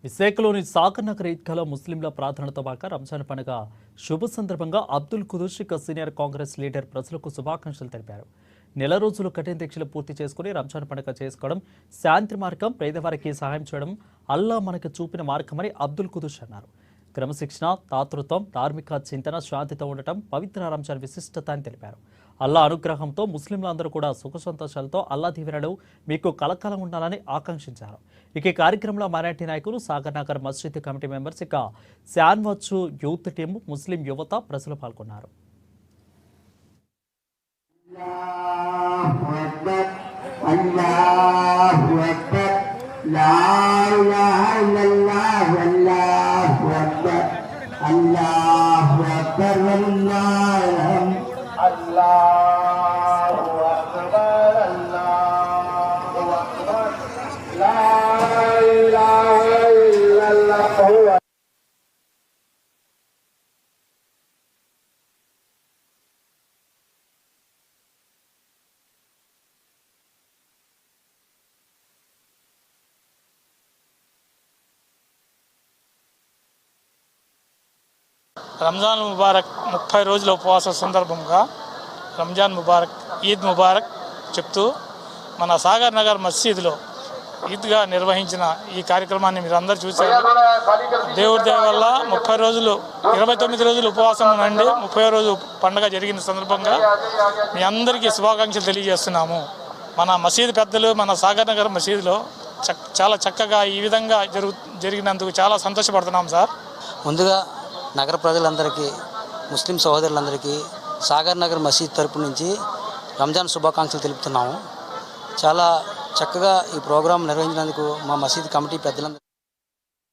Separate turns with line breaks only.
విశాఖలోని సాగర్ నగర్ ఈద్గాలో ముస్లింల ప్రార్థనలతో పాటు రంజాన్ పండుగ శుభ సందర్భంగా అబ్దుల్ ఖుదూస్ సీనియర్ కాంగ్రెస్ లీడర్ ప్రజలకు శుభాకాంక్షలు తెలిపారు. నెల రోజులు కఠిన దీక్షలు పూర్తి చేసుకుని రంజాన్ పండుగ చేసుకోవడం శాంతి మార్గం, పేదవారికి సహాయం చేయడం అల్లా మనకు చూపిన మార్గమని అబ్దుల్ ఖుదూస్ అన్నారు. క్రమశిక్షణ, దాతృత్వం, ధార్మిక చింతన, శాంతితో ఉండటం పవిత్ర రంజాన్ విశిష్టత అని తెలిపారు. అల్లా అనుగ్రహంతో ముస్లింలందరూ కూడా సుఖ సంతోషాలతో అల్లా దీవెనలు మీకు కలకాలం ఉండాలని ఆకాంక్షించారు. ఇక ఈ కార్యక్రమంలో మైనార్టీ నాయకులు, సాగర్ నగర్ మస్జిద్ కమిటీ మెంబర్స్, ఇక శాన్వచ్చు యూత్ టీం, ముస్లిం యువత, ప్రజలు పాల్గొన్నారు.
రంజాన్ ముబారక్ 30 రోజుల ఉపవాస సందర్భంగా రంజాన్ ముబారక్, ఈద్ ముబారక్ చెప్తూ మన సాగర్ నగర్ మసీదులో ఈద్గా నిర్వహించిన ఈ కార్యక్రమాన్ని మీరు అందరూ చూశారు. దేవుడి దయ వల్ల 30 రోజులు 29 రోజులు ఉపవాసం నుండి 30వ రోజు పండుగ జరిగిన సందర్భంగా మీ అందరికీ శుభాకాంక్షలు తెలియజేస్తున్నాము. మన మసీదు పెద్దలు మన సాగర్ నగర్ మసీదులో చాలా చక్కగా ఈ విధంగా జరిగినందుకు చాలా సంతోషపడుతున్నాం సార్.
ముందుగా నగర ప్రజలందరికీ, ముస్లిం సహోదరులందరికీ సాగర్ నగర్ మసీద్ తరపు నుంచి రంజాన్ శుభాకాంక్షలు తెలుపుతున్నాము. చాలా చక్కగా ఈ ప్రోగ్రాం నిర్వహించినందుకు మా మసీద్ కమిటీ పెద్దలందరూ